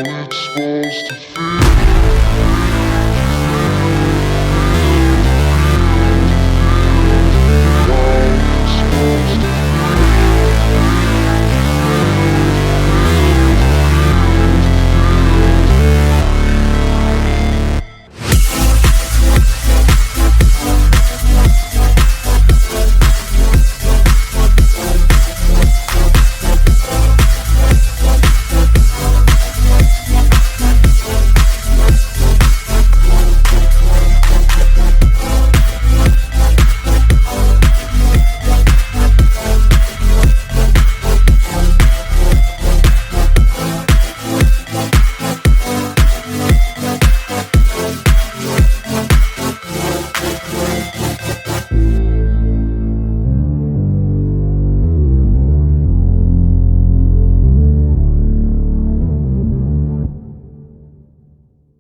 it's supposed to feel. How it's supposed to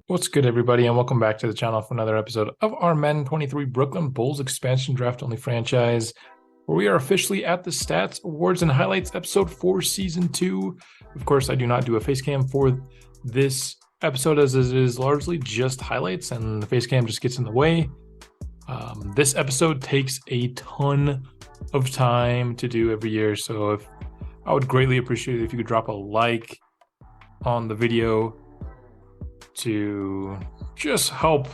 What's good, everybody, and welcome back to the channel for another episode of our Madden 23 Brooklyn Bulls expansion draft-only franchise, where we are officially at the Stats, Awards, and Highlights episode for Season 2. Of course, I do not do a face cam for this episode, as it is largely just highlights, and the face cam just gets in the way. This episode takes a ton of time to do every year, so I would greatly appreciate it if you could drop a like on the video to just help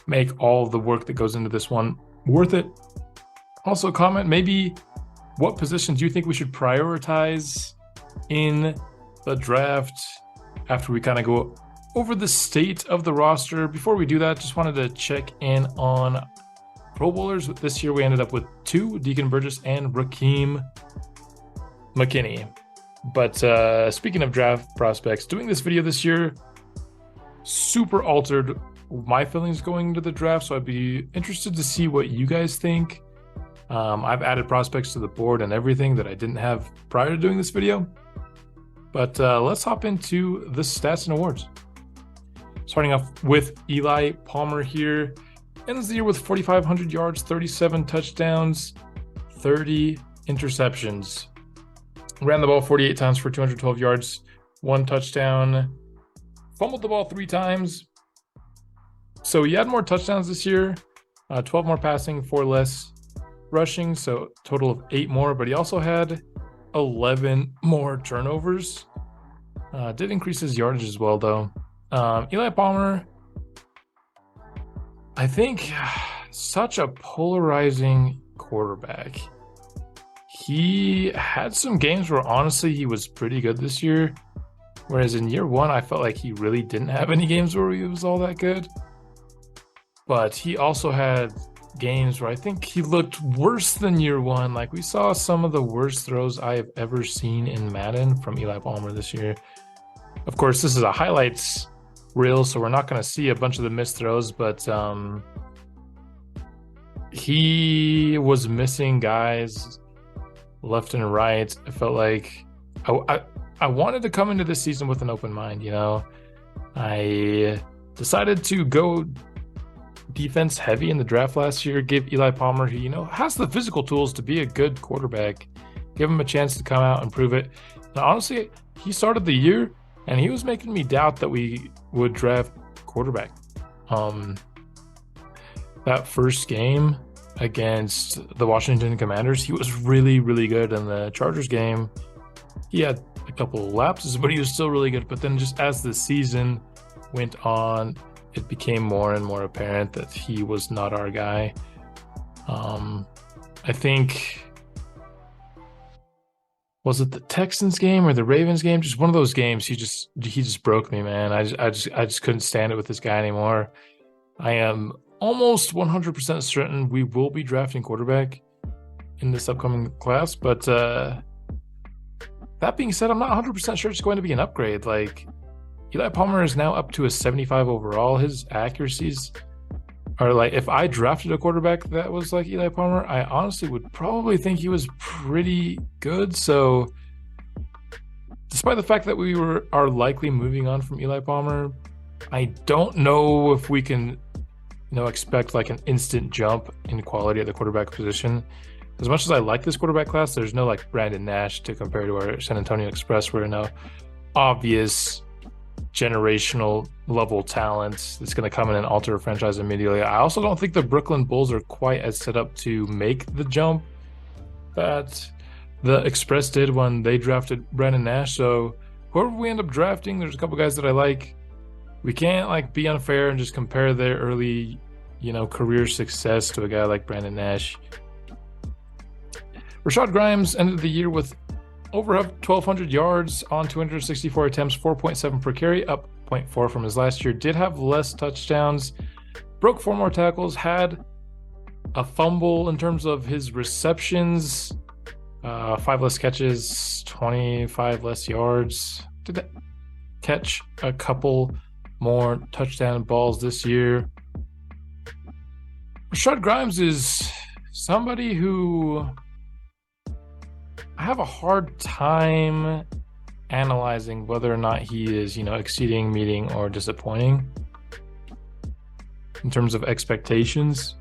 make all the work that goes into this one worth it. Also comment maybe what positions you think we should prioritize in the draft after we kind of go over the state of the roster. Before we do that, just wanted to check in on Pro Bowlers. This year we ended up with 2, Deacon Burgess and Rakeem McKinney. But speaking of draft prospects, doing this video this year super altered my feelings going into the draft, so I'd be interested to see what you guys think. I've added prospects to the board and everything that I didn't have prior to doing this video. But let's hop into the stats and awards. Starting off with Eli Palmer here. Ends the year with 4,500 yards, 37 touchdowns, 30 interceptions. Ran the ball 48 times for 212 yards, 1 touchdown. Fumbled the ball 3 times. So he had more touchdowns this year, 12 more passing, 4 less rushing, so total of 8 more, but he also had 11 more turnovers. Did increase his yardage as well, though. Eli Palmer, I think, such a polarizing quarterback. He had some games where honestly he was pretty good this year, whereas in year 1 I felt like he really didn't have any games where he was all that good. But he also had games where I think he looked worse than year 1. Like, we saw some of the worst throws I have ever seen in Madden from Eli Palmer this year. Of course, this is a highlights reel, so we're not going to see a bunch of the missed throws, but he was missing guys left and right. I felt like I wanted to come into this season with an open mind, you know. I decided to go defense heavy in the draft last year, give Eli Palmer, who, you know, has the physical tools to be a good quarterback, give him a chance to come out and prove it. And honestly, he started the year and he was making me doubt that we would draft quarterback. That first game against the Washington Commanders, he was really, really good. In the Chargers game, he had a couple of lapses, but he was still really good. But then just as the season went on, it became more and more apparent that he was not our guy. I think, was it the Texans game or the Ravens game? Just one of those games. He just broke me, man. I just couldn't stand it with this guy anymore. I am almost 100% certain we will be drafting quarterback in this upcoming class, but that being said, I'm not 100% sure it's going to be an upgrade. Like, Eli Palmer is now up to a 75 overall. His accuracies are like, if I drafted a quarterback that was like Eli Palmer, I honestly would probably think he was pretty good. So despite the fact that we are likely moving on from Eli Palmer, I don't know if we can, expect like an instant jump in quality at the quarterback position. As much as I like this quarterback class, there's no like Brandon Nash to compare to our San Antonio Express, where no obvious generational level talent that's going to come in and alter a franchise immediately. I also don't think the Brooklyn Bulls are quite as set up to make the jump that the Express did when they drafted Brandon Nash. So whoever we end up drafting, there's a couple guys that I like. We can't like be unfair and just compare their early, career success to a guy like Brandon Nash. Rashad Grimes ended the year with over 1,200 yards on 264 attempts, 4.7 per carry, up 0.4 from his last year. Did have less touchdowns, broke 4 more tackles, had a fumble in terms of his receptions, 5 less catches, 25 less yards. Did catch a couple more touchdown balls this year. Rashad Grimes is somebody who I have a hard time analyzing whether or not he is, exceeding, meeting, or disappointing in terms of expectations.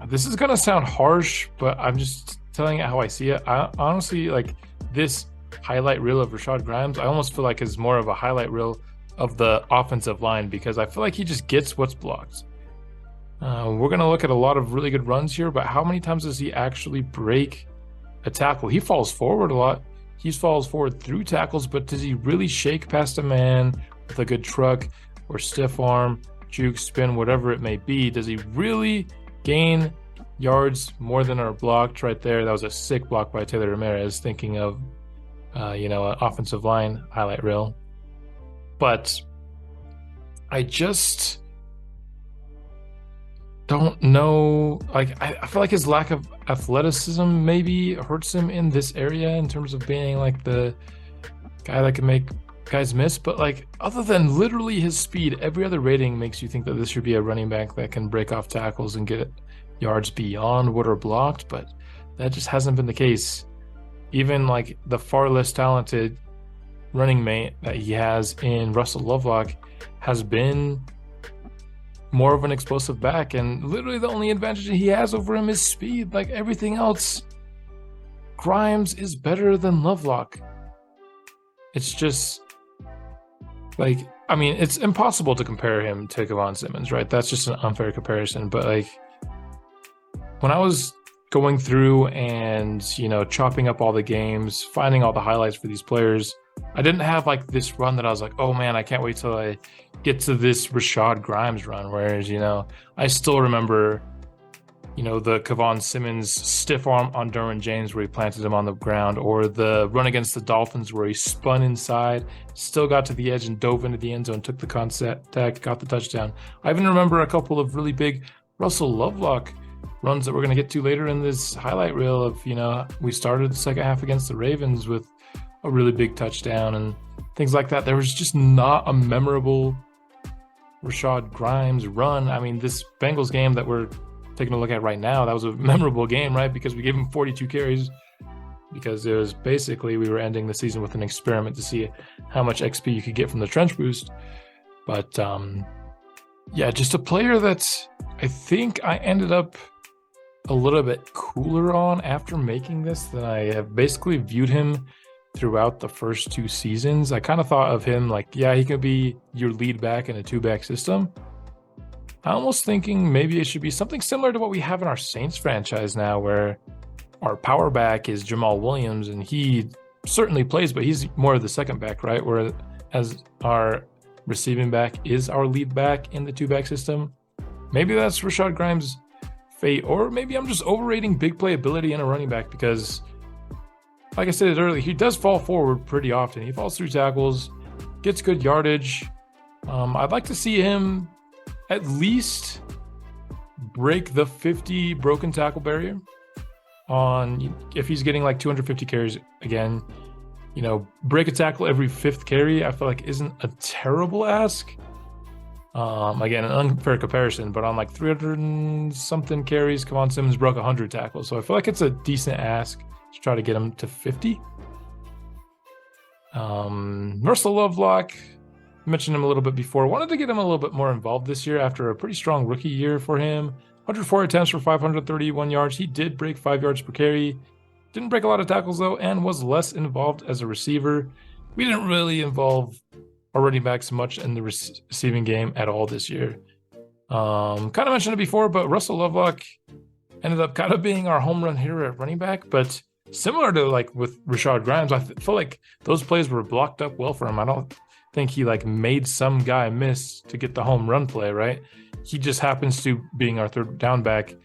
This is going to sound harsh, but I'm just telling it how I see it. I honestly, like this highlight reel of Rashad Grimes, I almost feel like is more of a highlight reel of the offensive line because I feel like he just gets what's blocked. We're going to look at a lot of really good runs here, but how many times does he actually break a tackle? He falls forward a lot. He falls forward through tackles, but does he really shake past a man with a good truck or stiff arm, juke, spin, whatever it may be? Does he really gain yards more than are blocked right there? That was a sick block by Taylor Ramirez, thinking of, an offensive line highlight reel. But I just don't know. Like, I feel like his lack of athleticism maybe hurts him in this area in terms of being like the guy that can make guys miss. But like, other than literally his speed, every other rating makes you think that this should be a running back that can break off tackles and get yards beyond what are blocked. But that just hasn't been the case. Even like the far less talented running mate that he has in Russell Lovelock has been more of an explosive back, and literally the only advantage he has over him is speed. Like everything else, Grimes is better than Lovelock. It's just like, I mean, it's impossible to compare him to Kevon Simmons, right? That's just an unfair comparison. But like, when I was going through and, chopping up all the games, finding all the highlights for these players, I didn't have like this run that I was like, oh man, I can't wait till I get to this Rashad Grimes run. Whereas, I still remember, the Kevon Simmons stiff arm on Derwin James where he planted him on the ground, or the run against the Dolphins where he spun inside, still got to the edge and dove into the end zone, took the contact, got the touchdown. I even remember a couple of really big Russell Lovelock runs that we're going to get to later in this highlight reel of, we started the second half against the Ravens with a really big touchdown and things like that. There was just not a memorable Rashad Grimes run. I mean, this Bengals game that we're taking a look at right now, that was a memorable game, right? Because we gave him 42 carries because it was basically, we were ending the season with an experiment to see how much XP you could get from the trench boost. But just a player that I think I ended up a little bit cooler on after making this than I have basically viewed him throughout the first 2 seasons. I kind of thought of him like, yeah, he could be your lead back in a 2-back system. I'm almost thinking maybe it should be something similar to what we have in our Saints franchise now, where our power back is Jamal Williams, and he certainly plays, but he's more of the second back, right? Whereas our receiving back is our lead back in the 2-back system. Maybe that's Rashad Grimes' fate, or maybe I'm just overrating big playability in a running back because, like I said earlier, he does fall forward pretty often. He falls through tackles, gets good yardage. I'd like to see him at least break the 50 broken tackle barrier on, if he's getting like 250 carries again, break a tackle every 5th carry. I feel like isn't a terrible ask. Again, an unfair comparison, but on like 300 and something carries, Kevon Simmons broke 100 tackles. So I feel like it's a decent ask to try to get him to 50. Russell Lovelock, mentioned him a little bit before. Wanted to get him a little bit more involved this year after a pretty strong rookie year for him. 104 attempts for 531 yards. He did break 5 yards per carry. Didn't break a lot of tackles though, and was less involved as a receiver. We didn't really involve our running backs much in the receiving game at all this year. Kind of mentioned it before, but Russell Lovelock ended up kind of being our home run hero at running back. But similar to like with Rashad Grimes, I feel like those plays were blocked up well for him. I don't think he like made some guy miss to get the home run play, right? He just happens to being our third down back.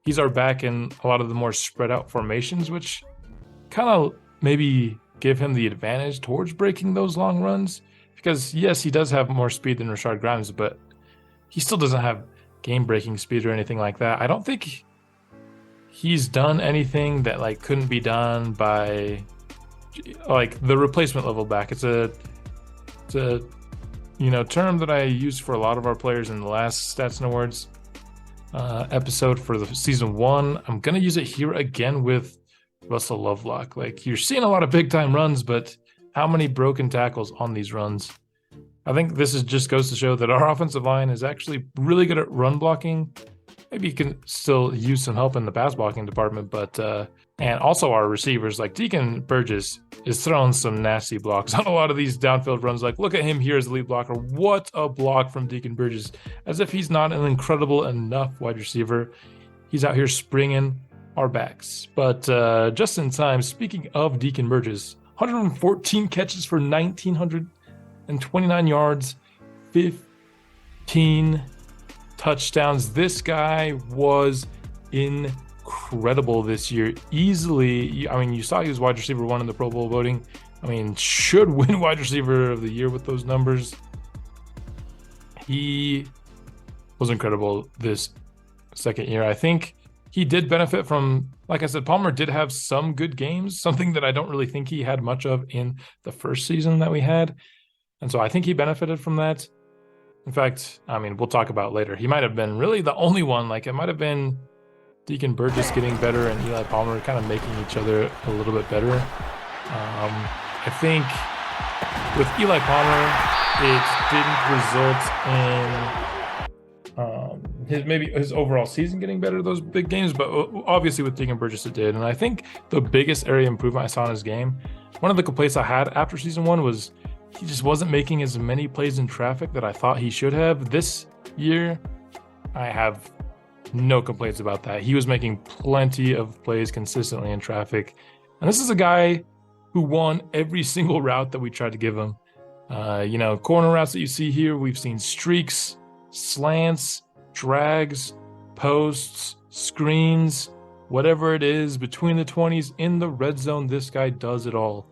He's our back in a lot of the more spread out formations, which kind of maybe give him the advantage towards breaking those long runs. Because yes, he does have more speed than Rashad Grimes, but he still doesn't have game-breaking speed or anything like that. I don't think he's done anything that like couldn't be done by like the replacement level back. It's a term that I used for a lot of our players in the last Stats and Awards episode for the season 1. I'm gonna use it here again with Russell Lovelock. Like, you're seeing a lot of big time runs, but how many broken tackles on these runs? I think this just goes to show that our offensive line is actually really good at run blocking. Maybe you can still use some help in the pass blocking department, but and also our receivers, like Deacon Burgess is throwing some nasty blocks on a lot of these downfield runs. Like, look at him here as the lead blocker. What a block from Deacon Burgess. As if he's not an incredible enough wide receiver. He's out here springing our backs. But just in time, speaking of Deacon Burgess, 114 catches for 1,929 yards, 15 touchdowns. This guy was incredible this year. Easily, I mean, you saw he was wide receiver 1 in the Pro Bowl voting. I mean, should win wide receiver of the year with those numbers. He was incredible this second year. I think he did benefit from, like I said, Palmer did have some good games, something that I don't really think he had much of in the first season that we had. And so I think he benefited from that. In fact, I mean, we'll talk about later. He might have been really the only one. Like, it might have been Deacon Burgess getting better and Eli Palmer kind of making each other a little bit better. I think with Eli Palmer, it didn't result in his overall season getting better, those big games, but obviously with Deacon Burgess it did. And I think the biggest area of improvement I saw in his game, one of the complaints I had after season 1 was he just wasn't making as many plays in traffic that I thought he should have. This year, I have no complaints about that. He was making plenty of plays consistently in traffic. And this is a guy who won every single route that we tried to give him. Corner routes that you see here, we've seen streaks, slants, drags, posts, screens, whatever it is, between the 20s, in the red zone, this guy does it all.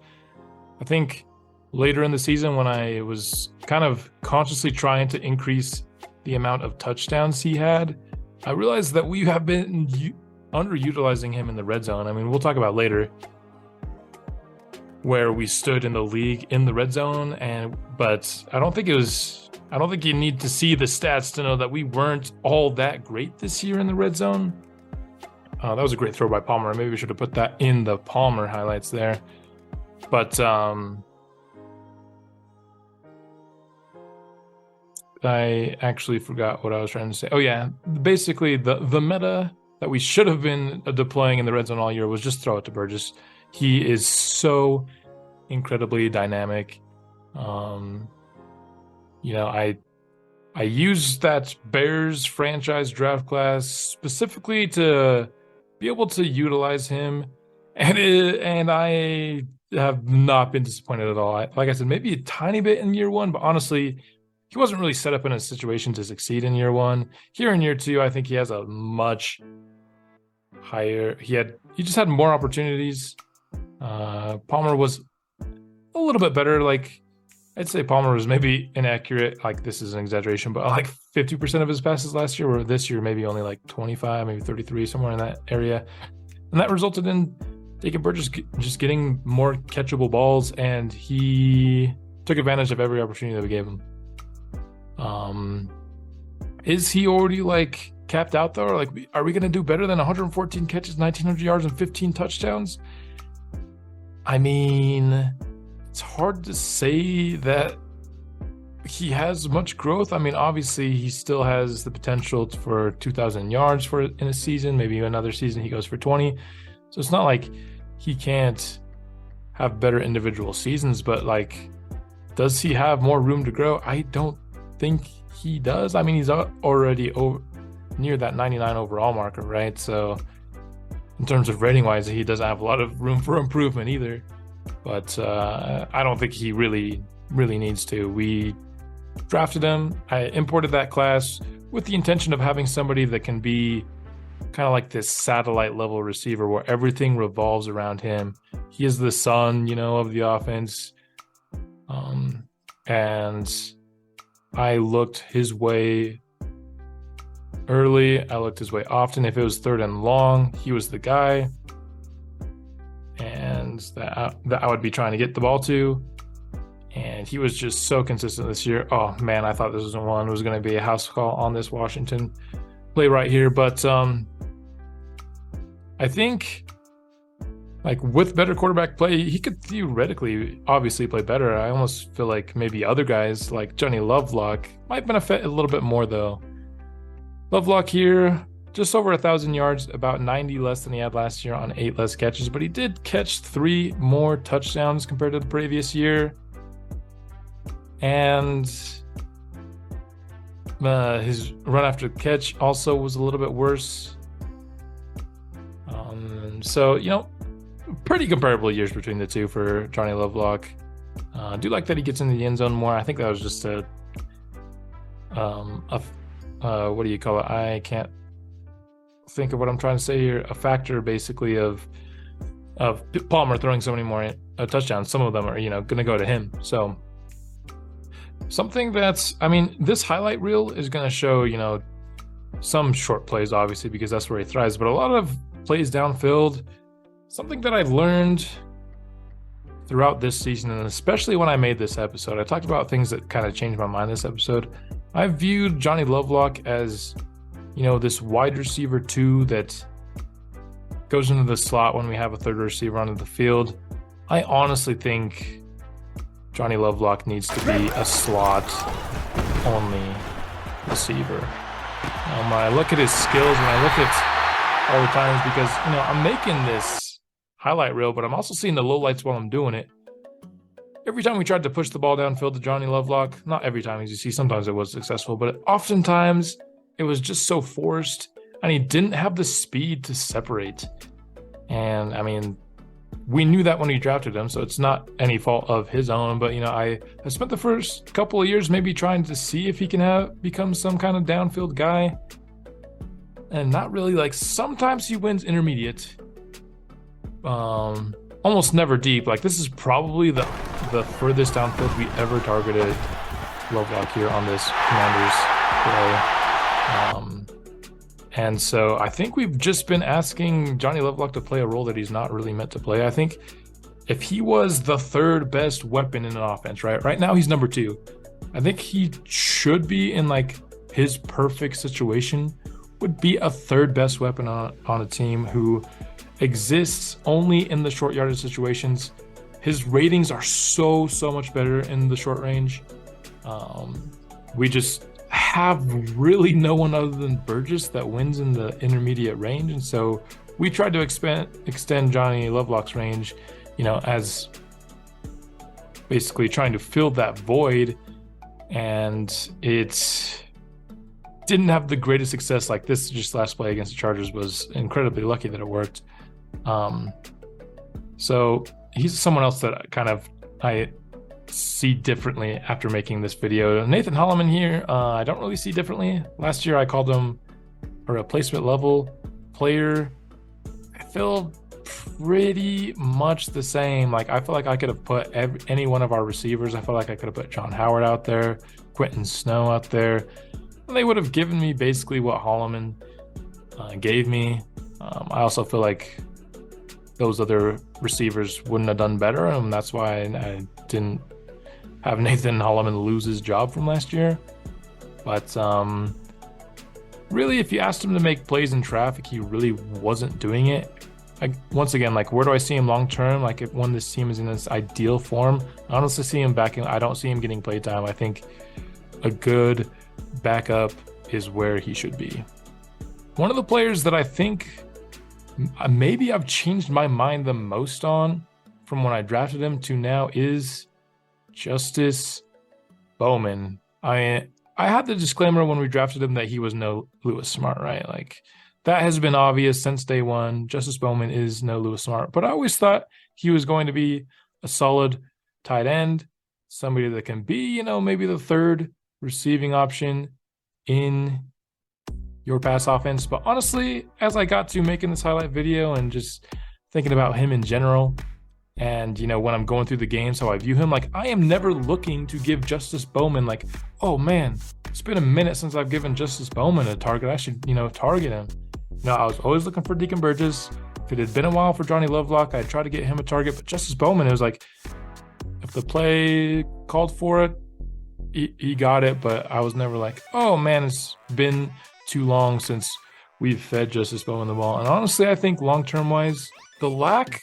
I think later in the season, when I was kind of consciously trying to increase the amount of touchdowns he had, I realized that we have been underutilizing him in the red zone. I mean, we'll talk about later where we stood in the league in the red zone, but I don't think you need to see the stats to know that we weren't all that great this year in the red zone. That was a great throw by Palmer. Maybe we should have put that in the Palmer highlights there. But I actually forgot what I was trying to say. Oh yeah, basically the meta that we should have been deploying in the red zone all year was just throw it to Burgess. He is so incredibly dynamic. I used that Bears franchise draft class specifically to be able to utilize him, and I have not been disappointed at all. Like I said, maybe a tiny bit in year 1, but honestly, he wasn't really set up in a situation to succeed in year 1. Here in year 2, I think he has a much higher. He just had more opportunities. Palmer was a little bit better. Like, I'd say Palmer was maybe inaccurate. Like, this is an exaggeration, but like 50% of his passes last year, were this year maybe only like 25, maybe 33, somewhere in that area. And that resulted in Deacon Burgess just getting more catchable balls, and he took advantage of every opportunity that we gave him. Is he already like capped out though? Or like, are we going to do better than 114 catches, 1,900 yards, and 15 touchdowns? I mean, it's hard to say that he has much growth. I mean, obviously, he still has the potential for 2,000 yards in a season. Maybe another season he goes for 20. So it's not like he can't have better individual seasons, but like, Does he have more room to grow? I don't think he does. I mean, he's already near that 99 overall marker, right? So in terms of rating wise, he doesn't have a lot of room for improvement either. But I don't think he really needs to. We drafted him. I imported that class with the intention of having somebody that can be kind of like this satellite level receiver where everything revolves around him. He is the sun, of the offense. And I looked his way early. I looked his way often. If it was 3rd and long, he was the guy. And that I would be trying to get the ball to. And he was just so consistent this year. Oh, man, I thought this was one. It was going to be a house call on this Washington play right here. But I think with better quarterback play, he could theoretically obviously play better. I almost feel like maybe other guys like Johnny Lovelock might benefit a little bit more though. Lovelock here, just over 1,000 yards, about 90 less than he had last year on 8 less catches, but he did catch 3 more touchdowns compared to the previous year. And his run after the catch also was a little bit worse. So, pretty comparable years between the two for Johnny Lovelock. I do like that he gets into the end zone more. I think that was just what do you call it? I can't think of what I'm trying to say here. A factor basically of Palmer throwing so many more touchdowns. Some of them are, going to go to him. So something this highlight reel is going to show, some short plays, obviously, because that's where he thrives, but a lot of plays downfield. Something that I've learned throughout this season, and especially when I made this episode, I talked about things that kind of changed my mind this episode. I viewed Johnny Lovelock as, this wide receiver 2 that goes into the slot when we have a third receiver onto the field. I honestly think Johnny Lovelock needs to be a slot only receiver. When I look at his skills, when I look at all the times, because, I'm making this highlight reel, but I'm also seeing the lowlights while I'm doing it. Every time we tried to push the ball downfield to Johnny Lovelock, not every time, as you see, sometimes it was successful, but oftentimes it was just so forced, and he didn't have the speed to separate. And we knew that when we drafted him, so it's not any fault of his own, but I spent the first couple of years maybe trying to see if he can become some kind of downfield guy, and not really. Sometimes he wins intermediate, almost never deep. This is probably the furthest downfield we ever targeted Lovelock here on this Commanders play. And so I think we've just been asking Johnny Lovelock to play a role that he's not really meant to play. I think if he was the 3rd best weapon in an offense, right now he's number 2. I think he should be in his perfect situation would be a 3rd best weapon on a team who exists only in the short yardage situations. His ratings are so much better in the short range. We just have really no one other than Burgess that wins in the intermediate range, and so we tried to extend Johnny Lovelock's range, as basically trying to fill that void, and it didn't have the greatest success. This just last play against the Chargers was incredibly lucky that it worked. So he's someone else that I see differently after making this video. Nathan Holloman here, I don't really see differently. Last year I called him a replacement level player. I feel pretty much the same. I feel like I could have put any one of our receivers. I feel like I could have put John Howard out there, Quentin Snow out there, and they would have given me basically what Holloman gave me. I also feel like those other receivers wouldn't have done better, and that's why I didn't have Nathan Holloman lose his job from last year. But really, if you asked him to make plays in traffic, he really wasn't doing it. Once again, where do I see him long term? When this team is in its ideal form, I honestly see him backing. I don't see him getting play time. I think a good backup is where he should be. One of the players that I think maybe I've changed my mind the most on from when I drafted him to now is Justice Bowman. I had the disclaimer when we drafted him that he was no Lewis Smart, right? Like that has been obvious since day one. Justice Bowman is no Lewis Smart, but I always thought he was going to be a solid tight end, somebody that can be, maybe the third receiving option in your pass offense. But honestly, as I got to making this highlight video and just thinking about him in general, and when I'm going through the games, how I view him, like I am never looking to give Justice Bowman like, oh man, it's been a minute since I've given Justice Bowman a target. I should, target him. No, I was always looking for Deacon Burgess. If it had been a while for Johnny Lovelock, I'd try to get him a target. But Justice Bowman, it was like, if the play called for it, he got it. But I was never like, oh man, it's been too long since we've fed Justice Bowman the ball. And honestly, I think long-term wise, the lack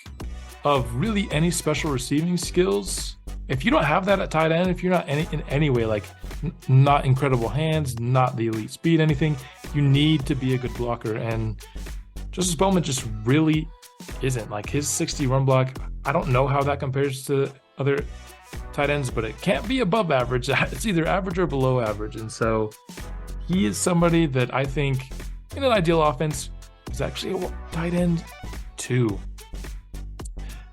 of really any special receiving skills, if you don't have that at tight end, if you're not in any way, like not incredible hands, not the elite speed, anything, you need to be a good blocker. And Justice Bowman just really isn't. Like his 60 run block, I don't know how that compares to other tight ends, but it can't be above average. It's either average or below average. And so he is somebody that I think in an ideal offense is actually a tight end 2.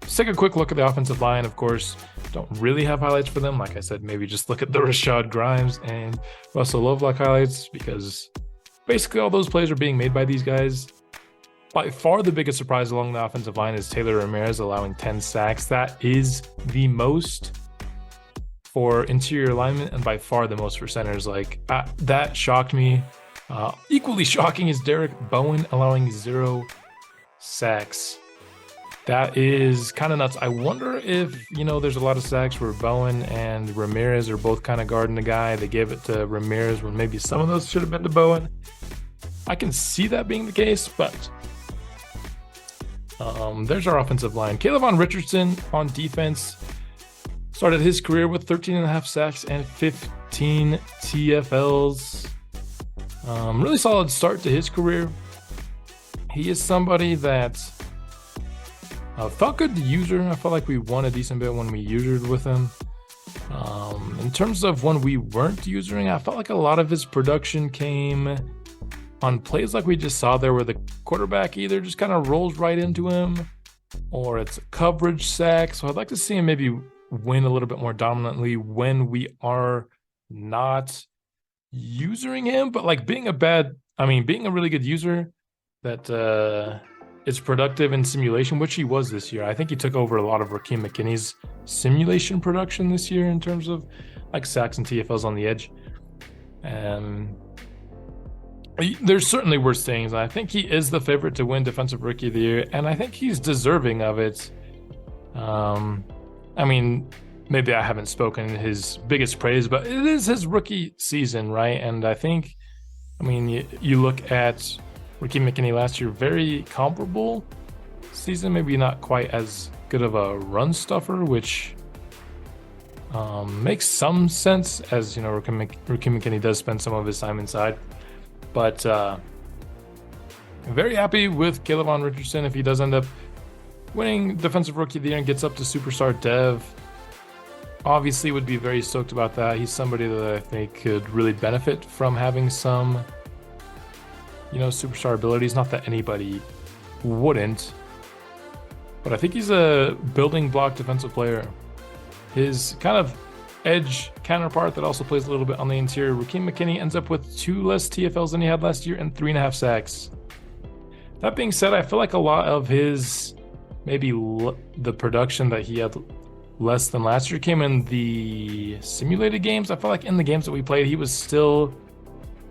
Let's take a quick look at the offensive line. Of course, don't really have highlights for them. Like I said, maybe just look at the Rashad Grimes and Russell Lovelock highlights, because basically all those plays are being made by these guys. By far the biggest surprise along the offensive line is Taylor Ramirez allowing 10 sacks. That is the most for interior alignment and by far the most for centers. Like that shocked me. Equally shocking is Derek Bowen allowing 0 sacks. That is kind of nuts. I wonder if, there's a lot of sacks where Bowen and Ramirez are both kind of guarding the guy. They gave it to Ramirez when maybe some of those should have been to Bowen. I can see that being the case, but there's our offensive line. Kayvon Richardson on defense started his career with 13.5 sacks and 15 TFLs. Really solid start to his career. He is somebody that felt good to user. I felt like we won a decent bit when we usered with him. In terms of when we weren't usering, I felt like a lot of his production came on plays like we just saw there, where the quarterback either just kind of rolls right into him or it's a coverage sack. So I'd like to see him maybe win a little bit more dominantly when we are not using him. But like being a really good user that is productive in simulation, which he was this year. I think he took over a lot of Raheem McKinney's simulation production this year in terms of like sacks and TFLs on the edge. There's certainly worse things. I think he is the favorite to win Defensive Rookie of the Year, and I think he's deserving of it. Maybe I haven't spoken his biggest praise, but it is his rookie season, right? And I think, you look at Raheem McKinney last year, very comparable season, maybe not quite as good of a run stuffer, which makes some sense, as Raheem McKinney does spend some of his time inside. But very happy with Kayvon Richardson. If he does end up winning Defensive Rookie of the Year and gets up to Superstar Dev, obviously would be very stoked about that. He's somebody that I think could really benefit from having some superstar abilities. Not that anybody wouldn't, but I think he's a building block defensive player. His kind of edge counterpart that also plays a little bit on the interior, Raheem McKinney, ends up with 2 less TFLs than he had last year and 3.5 sacks. That being said, I feel like a lot of his the production that he had less than last year came in the simulated games. I feel like in the games that we played, he was still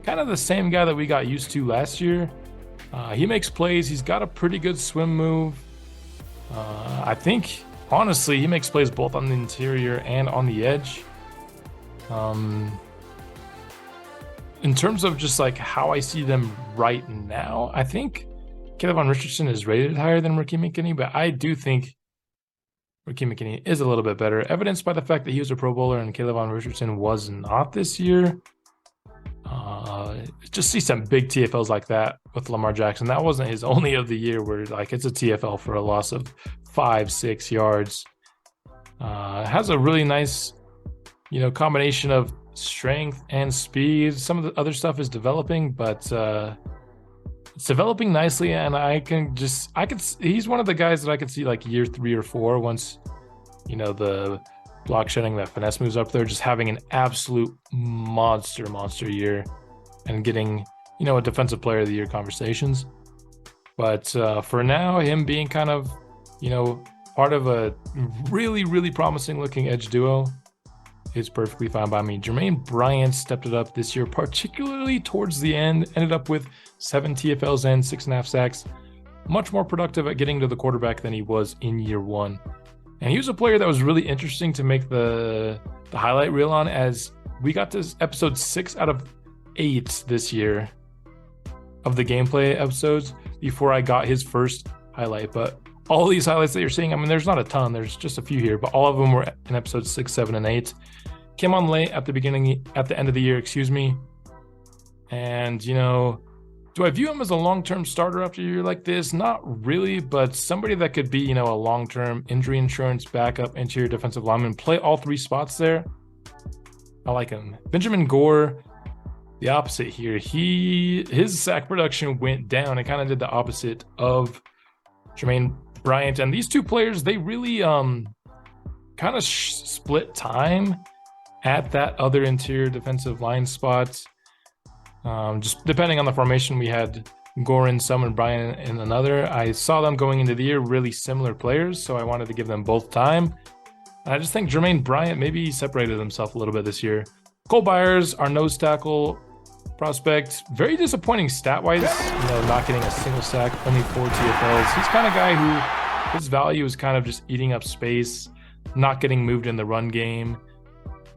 kind of the same guy that we got used to last year. He makes plays. He's got a pretty good swim move. I think, honestly, he makes plays both on the interior and on the edge. In terms of just like how I see them right now, I think Kayvon Richardson is rated higher than Raheem McKinney, but I do think Raheem McKinney is a little bit better, evidenced by the fact that he was a Pro Bowler and Kayvon Richardson was not this year. Just see some big TFLs like that with Lamar Jackson. That wasn't his only of the year where like it's a TFL for a loss of 5-6 yards. Has a really nice combination of strength and speed. Some of the other stuff is developing, but it's developing nicely, and he's one of the guys that I could see like year 3 or 4 once the block shedding, that finesse moves up there, just having an absolute monster year and getting a defensive player of the year conversations. But for now, him being kind of part of a really promising looking edge duo is perfectly fine by me. Jermaine Bryant stepped it up this year, particularly towards the end, ended up with 7 TFLs and 6.5 sacks. Much more productive at getting to the quarterback than he was in year 1. And he was a player that was really interesting to make the highlight reel on, as we got to episode 6 out of 8 this year of the gameplay episodes before I got his first highlight. But all these highlights that you're seeing, I mean, there's not a ton, there's just a few here, but all of them were in episodes 6, 7, and 8. Came on late at the end of the year, And, do I view him as a long-term starter after a year like this? Not really, but somebody that could be, a long-term injury insurance backup interior defensive lineman, play all 3 spots there. I like him. Benjamin Gore, the opposite here. His sack production went down and kind of did the opposite of Jermaine Bryant. And these two players, they really kind of split time at that other interior defensive line spot. Just depending on the formation, we had Gore in some and Bryant in another. I saw them going into the year really similar players, so I wanted to give them both time. And I just think Jermaine Bryant maybe separated himself a little bit this year. Cole Byers, our nose tackle prospect, very disappointing stat-wise, not getting a single sack, only 4 TFLs. He's kind of guy who his value is kind of just eating up space, not getting moved in the run game.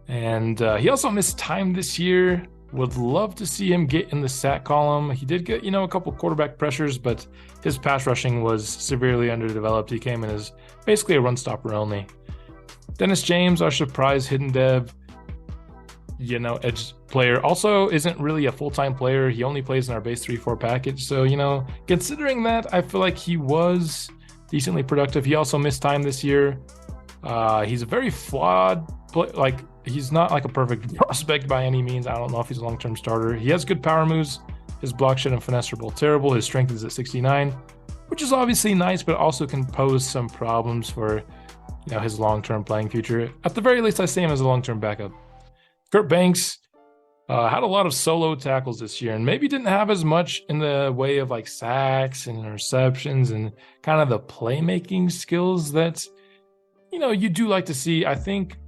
And he also missed time this year. Would love to see him get in the sack column. He did get, a couple quarterback pressures, but his pass rushing was severely underdeveloped. He came in as basically a run stopper only. Dennis James, our surprise hidden dev, edge player, also isn't really a full-time player. He only plays in our base 3-4 package. So, considering that, I feel like he was decently productive. He also missed time this year. He's a very flawed play, he's not like a perfect prospect by any means. I don't know if he's a long-term starter. He has good power moves. His block shed and finesse are both terrible. His strength is at 69, which is obviously nice, but also can pose some problems for his long-term playing future. At the very least, I see him as a long-term backup. Kurt Banks had a lot of solo tackles this year, and maybe didn't have as much in the way of sacks and interceptions and kind of the playmaking skills that you do like to see. I think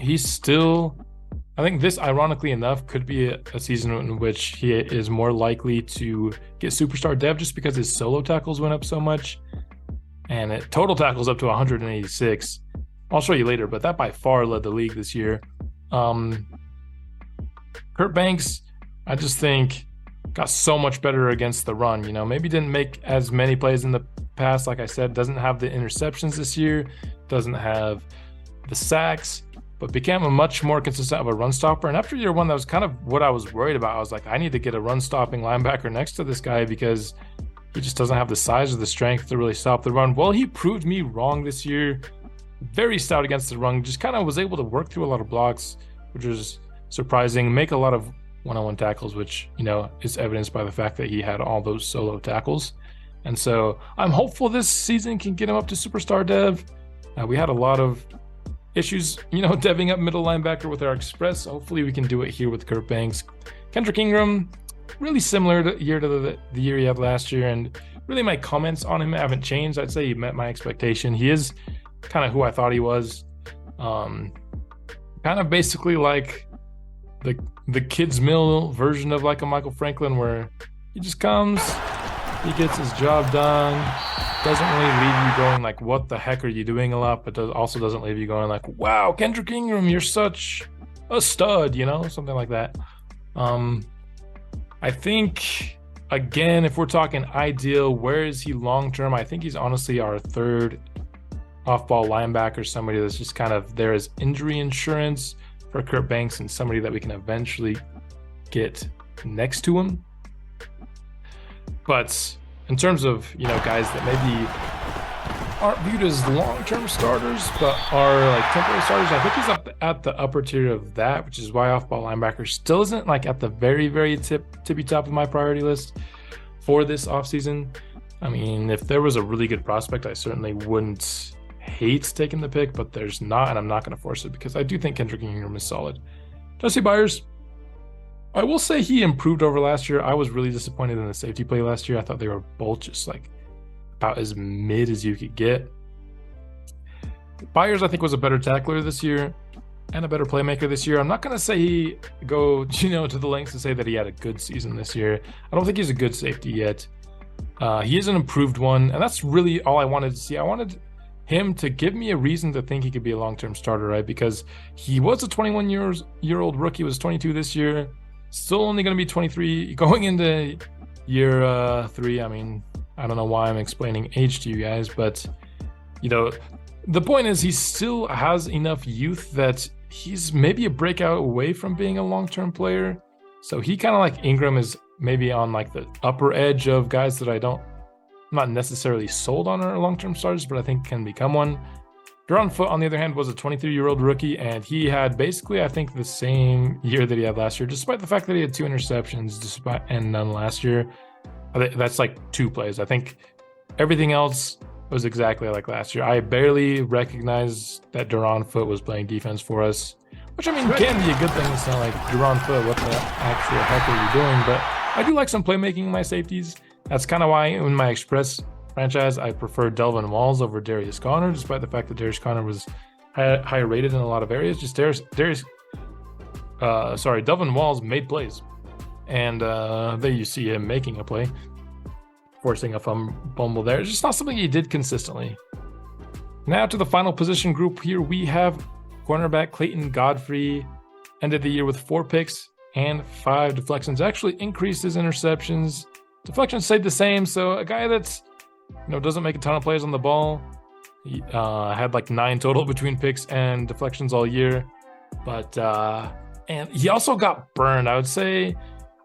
this, ironically enough, could be a season in which he is more likely to get superstar dev, just because his solo tackles went up so much, and total tackles up to 186. I'll show you later, but that by far led the league this year. Kurt Banks, I just think, got so much better against the run. Maybe didn't make as many plays in the past. Like I said, doesn't have the interceptions this year, doesn't have the sacks, but became a much more consistent of a run stopper. And after year 1, that was kind of what I was worried about. I was like, I need to get a run stopping linebacker next to this guy, because he just doesn't have the size or the strength to really stop the run. Well, he proved me wrong this year. Very stout against the run, just kind of was able to work through a lot of blocks, which was surprising, make a lot of one-on-one tackles, which is evidenced by the fact that he had all those solo tackles. And so I'm hopeful this season can get him up to superstar dev. We had a lot of issues, deving up middle linebacker with our express. Hopefully we can do it here with Kurt Banks. Kendrick Ingram, really similar to the year he had last year, and really my comments on him haven't changed. I'd say he met my expectation. He is kind of who I thought he was. Kind of basically like the kids mill version of a Michael Franklin, where he just comes, he gets his job done, doesn't really leave you going what the heck are you doing a lot, but also doesn't leave you going wow, Kendrick Ingram, you're such a stud, something like that. I think, again, if we're talking ideal, where is he long-term? I think he's honestly our 3rd off-ball linebacker, somebody that's just kind of there as injury insurance for Kurt Banks, and somebody that we can eventually get next to him. But in terms of, guys that maybe aren't viewed as long-term starters, but are like temporary starters. I think he's up at the upper tier of that, which is why off-ball linebacker still isn't like at the very, very tippy top of my priority list for this offseason. I mean, if there was a really good prospect, I certainly wouldn't hate taking the pick, but there's not, and I'm not going to force it because I do think Kendrick Ingram is solid. Jesse Byers, I will say he improved over last year. I was really disappointed in the safety play last year. I thought they were both just like about as mid as you could get. Byers, I think, was a better tackler this year and a better playmaker this year. I'm not going to say he go, to the lengths to say that he had a good season this year. I don't think he's a good safety yet. He is an improved one, and that's really all I wanted to see. I wanted him to give me a reason to think he could be a long-term starter, right? Because he was a 21-year-old rookie, was 22 this year, still only going to be 23 going into year 3. I mean, I don't know why I'm explaining age to you guys, but the point is he still has enough youth that he's maybe a breakout away from being a long-term player. So he kind of like Ingram is maybe on like the upper edge of guys that I'm not necessarily sold on our long-term starters, but I think can become one. Duron Foote, on the other hand, was a 23-year-old rookie, and he had basically, I think, the same year that he had last year, despite the fact that he had 2 interceptions and none last year. That's like 2 plays. I think everything else was exactly like last year. I barely recognized that Duron Foote was playing defense for us, which I mean can be a good thing. It's not like Duron Foote, what the actual heck are you doing? But I do like some playmaking in my safeties. That's kind of why in my Express franchise, I prefer Delvin Walls over Darius Conner, despite the fact that Darius Conner was higher rated in a lot of areas. Just Delvin Walls made plays. And there you see him making a play, forcing a fumble there. It's just not something he did consistently. Now to the final position group here, we have cornerback Clayton Godfrey. Ended the year with 4 picks and 5 deflections. Actually increased his interceptions. Deflections stayed the same, so a guy that's doesn't make a ton of plays on the ball. He had like 9 total between picks and deflections all year, but and he also got burned. I would say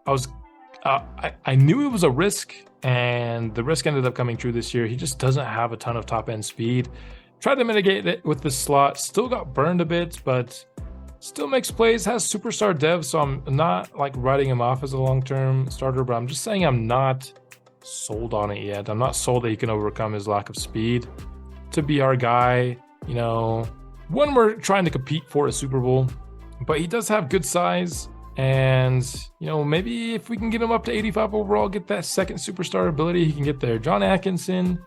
I knew it was a risk, and the risk ended up coming true this year. He just doesn't have a ton of top end speed. Tried to mitigate it with the slot, still got burned a bit, but still makes plays, has superstar dev, so I'm not like writing him off as a long-term starter, but I'm just saying I'm not sold on it yet. I'm not sold that he can overcome his lack of speed to be our guy, when we're trying to compete for a Super Bowl. But he does have good size, and maybe if we can get him up to 85 overall, get that second superstar ability, he can get there. John Atkinson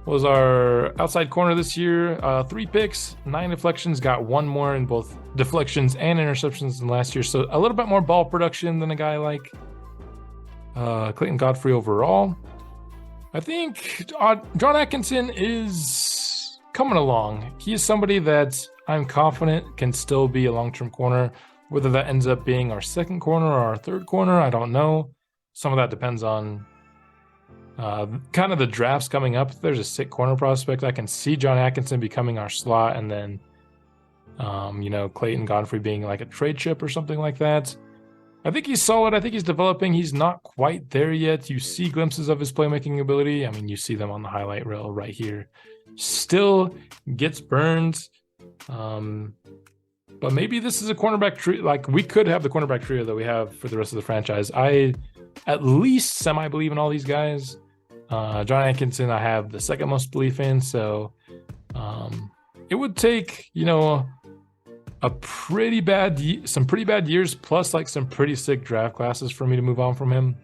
was our outside corner this year. 3 picks, 9 deflections, got 1 more in both deflections and interceptions than last year. So a little bit more ball production than a guy like Clayton Godfrey overall. I think John Atkinson is coming along. He is somebody that I'm confident can still be a long-term corner. Whether that ends up being our second corner or our third corner, I don't know. Some of that depends on kind of the drafts coming up. If there's a sick corner prospect, I can see John Atkinson becoming our slot, and then Clayton Godfrey being like a trade chip or something like that. I think he's solid. I think he's developing. He's not quite there yet. You see glimpses of his playmaking ability. I mean, you see them on the highlight reel right here. Still gets burned. But maybe this is a cornerback tree. Like, we could have the cornerback trio that we have for the rest of the franchise. I at least semi-believe in all these guys. John Atkinson, I have the second most belief in. So it would take, some pretty bad years plus like some pretty sick draft classes for me to move on from him.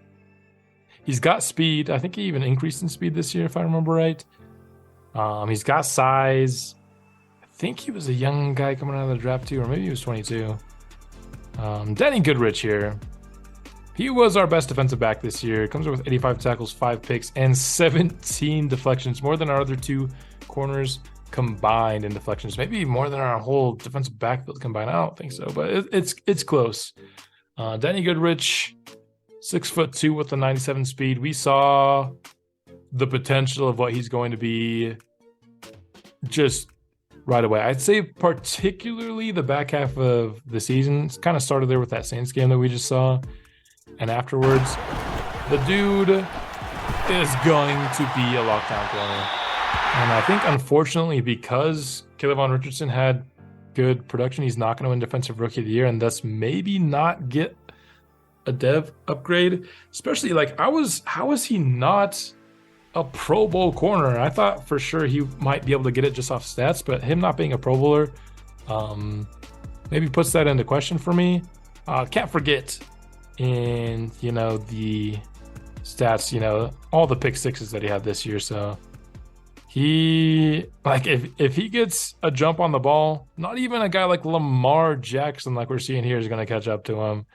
He's got speed. I think he even increased in speed this year, if I remember right. He's got size. I think he was a young guy coming out of the draft too, or maybe he was 22. Danny Goodrich here. He was our best defensive back this year. Comes with 85 tackles, 5 picks, and 17 deflections, more than our other 2 corners combined in deflections. Maybe more than our whole defensive backfield combined. I don't think so, but it's close. Danny Goodrich, 6'2" with a 97 speed. We saw the potential of what he's going to be just right away. I'd say particularly the back half of the season. It's kind of started there with that Saints game that we just saw. And afterwards, the dude is going to be a lockdown corner. And I think, unfortunately, because Kayvon Richardson had good production, he's not going to win Defensive Rookie of the Year and thus maybe not get a dev upgrade. Especially, like, how was he not a Pro Bowl corner? I thought for sure he might be able to get it just off stats, but him not being a Pro Bowler maybe puts that into question for me. Can't forget in, the stats, all the pick sixes that he had this year. So he, like, if he gets a jump on the ball, not even a guy like Lamar Jackson, like we're seeing here, is going to catch up to him.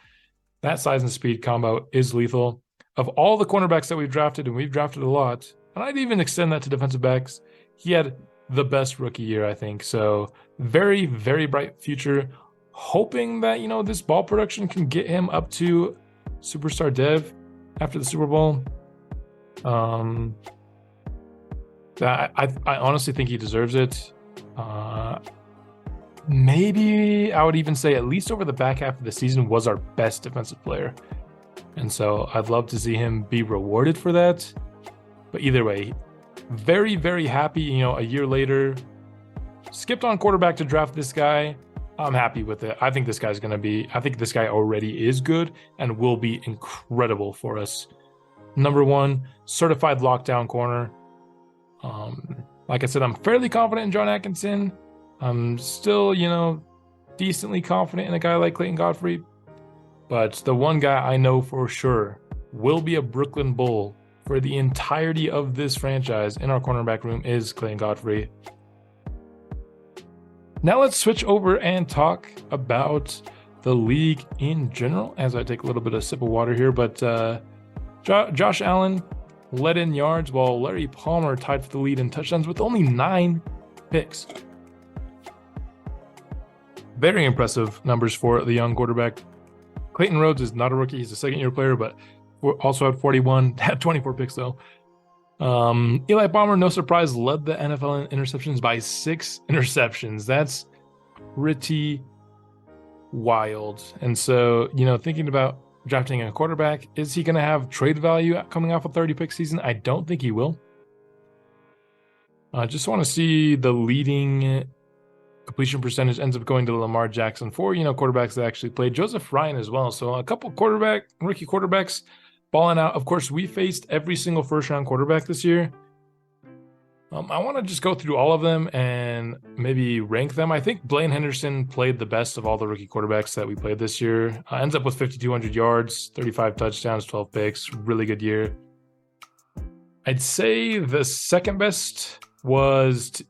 That size and speed combo is lethal. Of all the cornerbacks that we've drafted, and we've drafted a lot, and I'd even extend that to defensive backs, he had the best rookie year, I think. So very, very bright future. Hoping that, this ball production can get him up to superstar dev after the Super Bowl. I honestly think he deserves it. Maybe I would even say at least over the back half of the season was our best defensive player. And so I'd love to see him be rewarded for that. But either way, very, very happy, a year later, skipped on quarterback to draft this guy. I'm happy with it. I think this guy already is good and will be incredible for us. Number one, certified lockdown corner. Like I said, I'm fairly confident in John Atkinson. I'm still, decently confident in a guy like Clayton Godfrey. But the one guy I know for sure will be a Brooklyn Bull for the entirety of this franchise in our cornerback room is Clayton Godfrey. Now let's switch over and talk about the league in general as I take a little bit of sip of water here. But Josh Allen led in yards while Larry Palmer tied for the lead in touchdowns with only 9 picks. Very impressive numbers for the young quarterback. Clayton Rhodes is not a rookie. He's a second-year player, but also had 41, had 24 picks though. Eli Palmer, no surprise, led the NFL in interceptions by 6 interceptions. That's pretty wild. And so, thinking about drafting a quarterback, is he going to have trade value coming off a 30-pick season? I don't think he will. I just want to see the leading completion percentage ends up going to Lamar Jackson for, quarterbacks that actually played. Joseph Ryan as well. So a couple rookie quarterbacks balling out. Of course, we faced every single first-round quarterback this year. I want to just go through all of them and maybe rank them. I think Blaine Henderson played the best of all the rookie quarterbacks that we played this year. Ends up with 5,200 yards, 35 touchdowns, 12 picks. Really good year. I'd say the second best was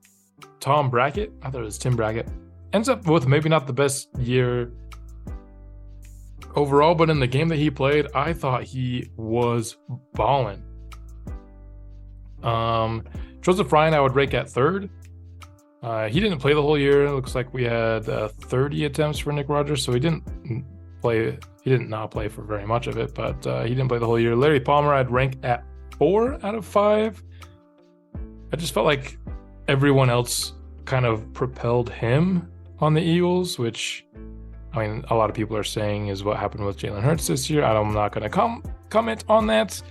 Tom Brackett. I thought it was Tim Brackett. Ends up with maybe not the best year overall, but in the game that he played, I thought he was balling. Joseph Ryan, I would rank at third. He didn't play the whole year. It looks like we had 30 attempts for Nick Rogers, so he didn't not play for very much of it, but he didn't play the whole year. Larry Palmer, I'd rank at 4 out of 5. I just felt like everyone else kind of propelled him on the Eagles, which, a lot of people are saying is what happened with Jalen Hurts this year. I'm not going to comment on that.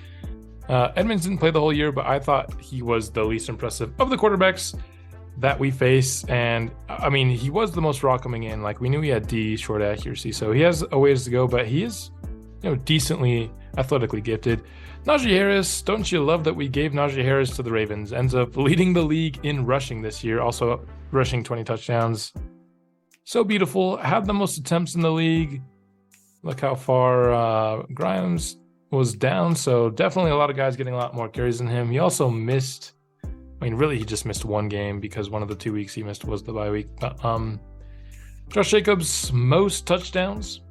Edmonds didn't play the whole year, but I thought he was the least impressive of the quarterbacks that we face. And he was the most raw coming in. Like, we knew he had short accuracy, so he has a ways to go, but he is, decently athletically gifted. Najee Harris, don't you love that we gave Najee Harris to the Ravens? Ends up leading the league in rushing this year, also rushing 20 touchdowns. So beautiful. Had the most attempts in the league. Look how far Grimes was down. So definitely a lot of guys getting a lot more carries than him. He also missed, really he just missed one game because one of the 2 weeks he missed was the bye week. But Josh Jacobs, most touchdowns.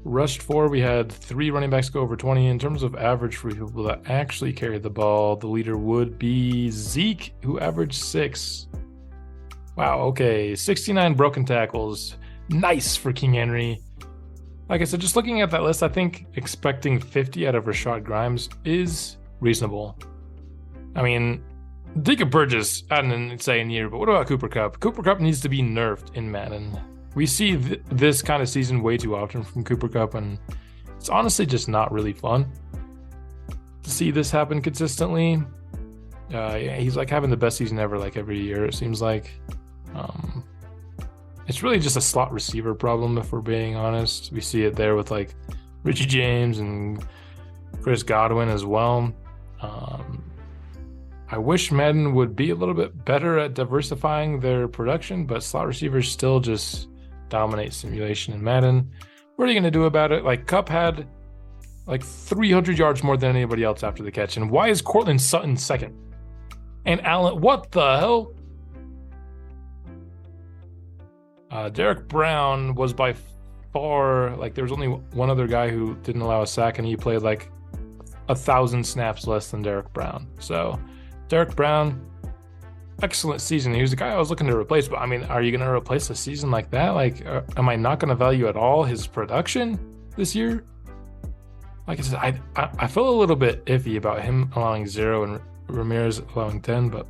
Rushed 4. We had 3 running backs go over 20. In terms of average for people that actually carried the ball, the leader would be Zeke, who averaged 6. Wow, okay. 69 broken tackles. Nice for King Henry. Like I said, just looking at that list, I think expecting 50 out of Rashad Grimes is reasonable. Deacon Burgess had an insane year, but what about Cooper Kupp? Cooper Kupp needs to be nerfed in Madden. We see this kind of season way too often from Cooper Kupp, and it's honestly just not really fun to see this happen consistently. Yeah, he's like having the best season ever, like every year, it seems like. It's really just a slot receiver problem, if we're being honest. We see it there with like Richie James and Chris Godwin as well. I wish Madden would be a little bit better at diversifying their production, but slot receivers still just dominate simulation in Madden. What are you going to do about it? Like, Kupp had like 300 yards more than anybody else after the catch. And why is Cortland Sutton second? And Allen, what the hell? Derek Brown was by far, like, there was only one other guy who didn't allow a sack, and he played like 1,000 snaps less than Derek Brown. So Derek Brown, excellent season. He was the guy I was looking to replace, but I mean, are you going to replace a season like that? Like, am I not going to value at all his production this year? Like I said, I feel a little bit iffy about him allowing 0 and Ramirez allowing 10, but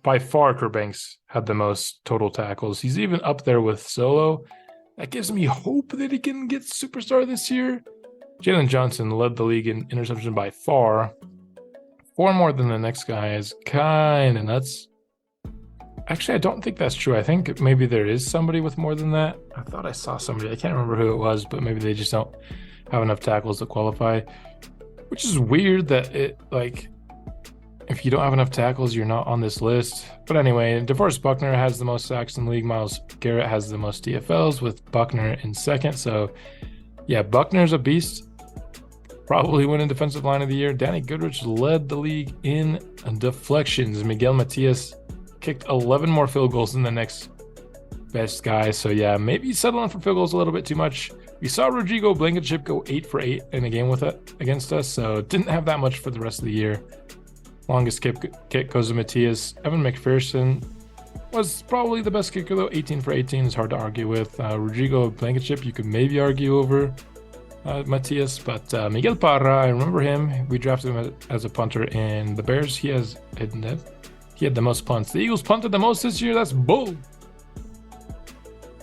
by far, Kerbanks had the most total tackles. He's even up there with Solo. That gives me hope that he can get superstar this year. Jalen Johnson led the league in interception by far. 4 more than the next guy is kind of nuts. Actually, I don't think that's true. I think maybe there is somebody with more than that. I thought I saw somebody. I can't remember who it was, but maybe they just don't have enough tackles to qualify. Which is weird that it, like, if you don't have enough tackles, you're not on this list. But anyway, DeForest Buckner has the most sacks in the league. Myles Garrett has the most DFLs with Buckner in second. So, yeah, Buckner's a beast. Probably winning Defensive Line of the Year. Danny Goodrich led the league in deflections. Miguel Matias kicked 11 more field goals than the next best guy. So, yeah, maybe settling for field goals a little bit too much. We saw Rodrigo Blankenship go 8 for 8 in a game with it against us. So, didn't have that much for the rest of the year. Longest kick goes to Matias. Evan McPherson was probably the best kicker, though. 18 for 18 is hard to argue with. Rodrigo Blankenship, you could maybe argue over Matias, but Miguel Parra, I remember him. We drafted him as a punter in the Bears. He had the most punts. The Eagles punted the most this year. That's bull.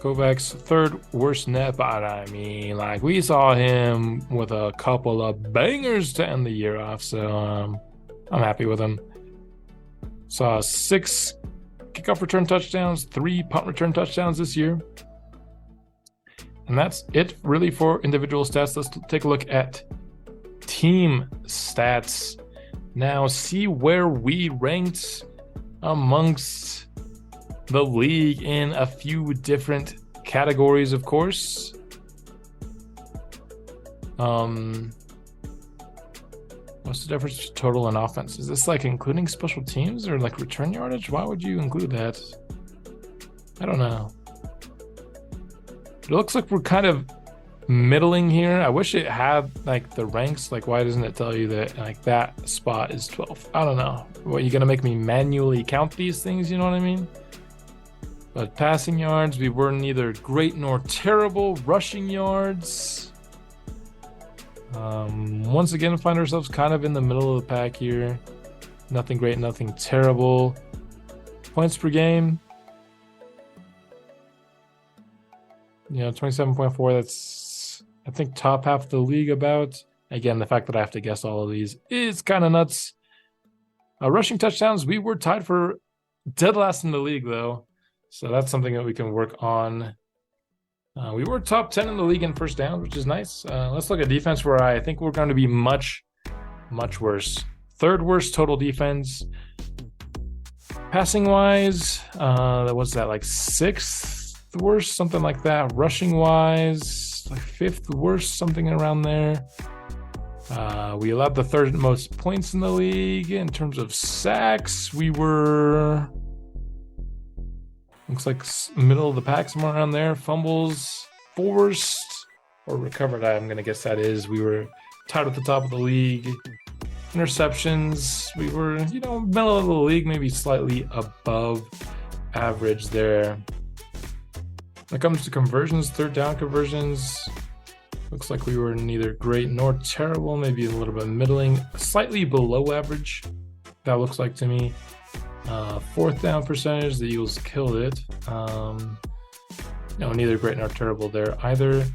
Kovacs, 3rd worst net, but I mean, like, we saw him with a couple of bangers to end the year off, so I'm happy with him. Saw 6 kickoff return touchdowns, 3 punt return touchdowns this year. And that's it really for individual stats. Let's take a look at team stats. Now, see where we ranked amongst the league in a few different categories, of course. What's the difference between total and offense? Is this like including special teams or like return yardage? Why would you include that? I don't know. It looks like we're kind of middling here. I wish it had like the ranks. Like, why doesn't it tell you that like that spot is 12th? I don't know. What, you gonna make me manually count these things? You know what I mean? But passing yards, we were neither great nor terrible. Rushing yards, once again, find ourselves kind of in the middle of the pack here. Nothing great, nothing terrible. Points per game, 27.4. That's, I think, top half of the league about. Again, the fact that I have to guess all of these is kind of nuts. Rushing touchdowns, we were tied for dead last in the league, though. So that's something that we can work on. We were top 10 in the league in first downs, which is nice. Let's look at defense, where I think we're going to be much, much worse. 3rd worst total defense. Passing wise, what's that, like 6th worst, something like that. Rushing wise, like 5th worst, something around there. We allowed the 3rd most points in the league. In terms of sacks, we were, looks like middle of the pack, somewhere around there. Fumbles, forced or recovered, I'm going to guess that is. We were tied at the top of the league. Interceptions, we were, middle of the league, maybe slightly above average there. When it comes to conversions, 3rd down conversions, looks like we were neither great nor terrible, maybe a little bit middling, slightly below average, that looks like to me. 4th down percentage, the Eagles killed it. Neither great nor terrible there either.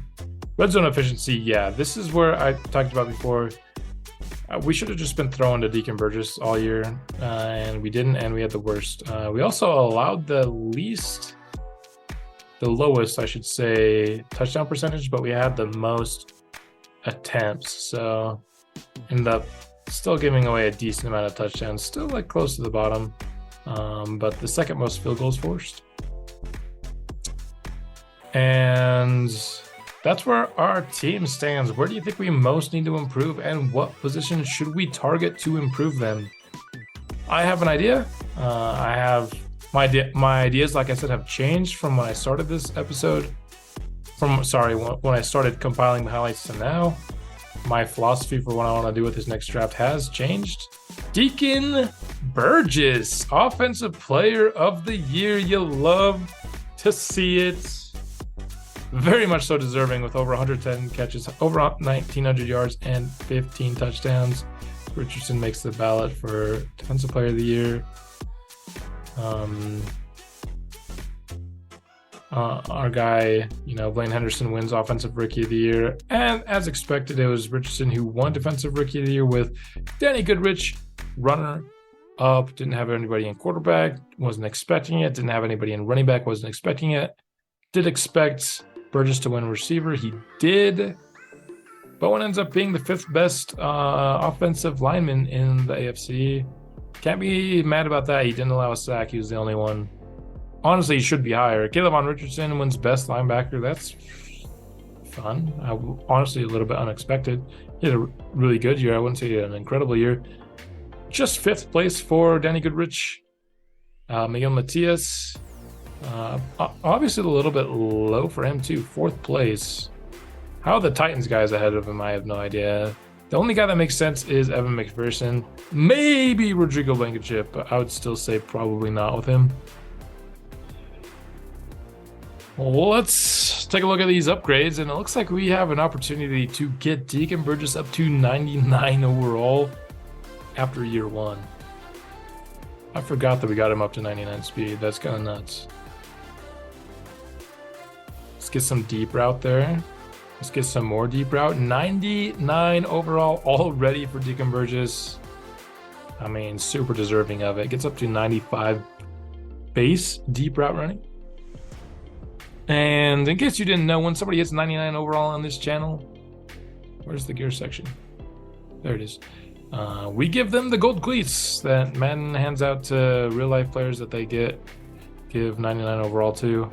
Red zone efficiency, yeah, this is where I talked about before. We should have just been throwing to Deacon Burgess all year, and we didn't, and we had the worst. We also allowed the lowest, I should say, touchdown percentage, but we had the most attempts. So ended up still giving away a decent amount of touchdowns, still like close to the bottom, but the second most field goals forced. And that's where our team stands. Where do you think we most need to improve, and what position should we target to improve them? I have an idea. I have my ideas, like I said, have changed from when I started this episode. When I started compiling the highlights to now. My philosophy for what I want to do with this next draft has changed. Deacon Burgess, Offensive Player of the Year. You love to see it. Very much so deserving, with over 110 catches, over 1,900 yards, and 15 touchdowns. Richardson makes the ballot for Defensive Player of the Year. Our guy, Blaine Henderson wins Offensive Rookie of the Year. And as expected, it was Richardson who won Defensive Rookie of the Year, with Danny Goodrich, runner up. Didn't have anybody in quarterback, wasn't expecting it. Didn't have anybody in running back, wasn't expecting it. Did expect Burgess to win receiver. He did. Bowen ends up being the 5th best offensive lineman in the AFC. Can't be mad about that. He didn't allow a sack. He was the only one. Honestly, he should be higher. Caleb Richardson wins best linebacker. That's fun. Honestly, a little bit unexpected. He had a really good year. I wouldn't say he had an incredible year. Just 5th place for Danny Goodrich. Miguel Matias. Obviously a little bit low for him too. 4th place. How the Titans guys ahead of him, I have no idea. The only guy that makes sense is Evan McPherson. Maybe Rodrigo Blankenship, but I would still say probably not with him. Well, let's take a look at these upgrades, and it looks like we have an opportunity to get Deacon Burgess up to 99 overall after year 1. I forgot that we got him up to 99 speed. That's kind of nuts. Let's get some deep route there. Let's get some more deep route. 99 overall already for Deacon Burgess. I mean, super deserving of it. Gets up to 95 base deep route running. And in case you didn't know, when somebody hits 99 overall on this channel, where's the gear section? There it is. We give them the gold cleats that Madden hands out to real life players that they give 99 overall to.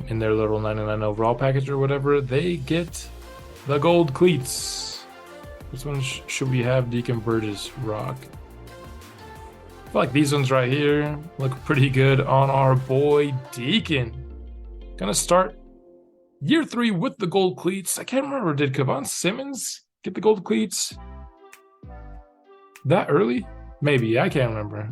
In their little 99 overall package or whatever, they get the gold cleats. Which one should we have Deacon Burgess rock? I feel like these ones right here look pretty good on our boy Deacon. Gonna start year 3 with the gold cleats. I can't remember, did Kevon Simmons get the gold cleats that early? Maybe, I can't remember.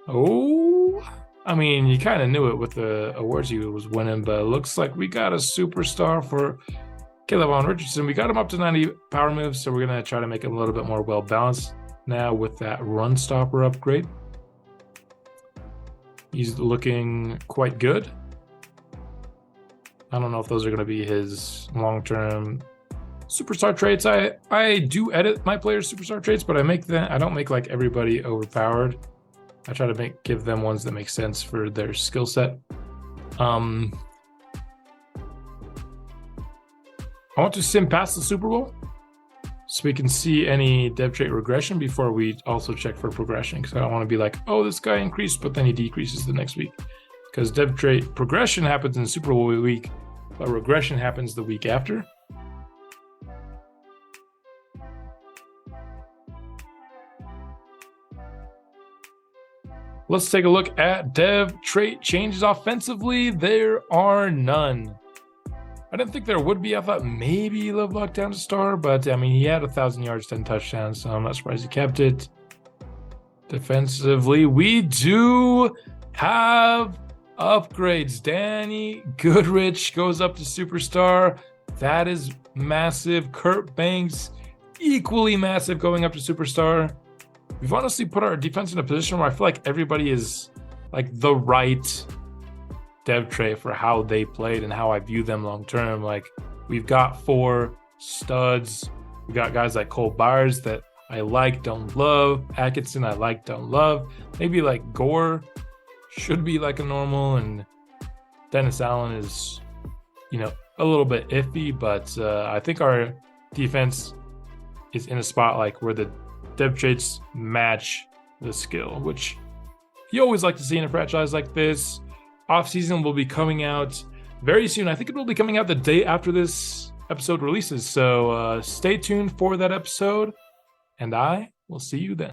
Oh, I mean, you kind of knew it with the awards he was winning, but it looks like we got a superstar for Caleb Richardson. We got him up to 90 power moves, so we're going to try to make him a little bit more well-balanced now with that run stopper upgrade. He's looking quite good. I don't know if those are going to be his long-term superstar traits. I do edit my players' superstar traits, but I don't make like everybody overpowered. I try to give them ones that make sense for their skill set. I want to sim past the Super Bowl so we can see any dev trait regression before we also check for progression, because I don't want to be like, oh, this guy increased, but then he decreases the next week. Because dev trait progression happens in Super Bowl week, but regression happens the week after. Let's take a look at dev trait changes offensively. There are none. I didn't think there would be. I thought maybe Love Lockdown to star, but I mean, he had 1,000 yards, 10 touchdowns, so I'm not surprised he kept it. Defensively, we do have upgrades. Danny Goodrich goes up to superstar. That is massive. Kurt Banks, equally massive, going up to superstar. We've honestly put our defense in a position where I feel like everybody is like the right dev trait for how they played and how I view them long term. Like, we've got 4 studs We got guys like Cole Byers that I like, don't love. Atkinson, I like, don't love. Maybe like Gore should be like a normal, and Dennis Allen is, a little bit iffy, but I think our defense is in a spot like where the depth traits match the skill, which you always like to see in a franchise like this. Offseason will be coming out very soon. I think it will be coming out the day after this episode releases. So stay tuned for that episode, and I will see you then.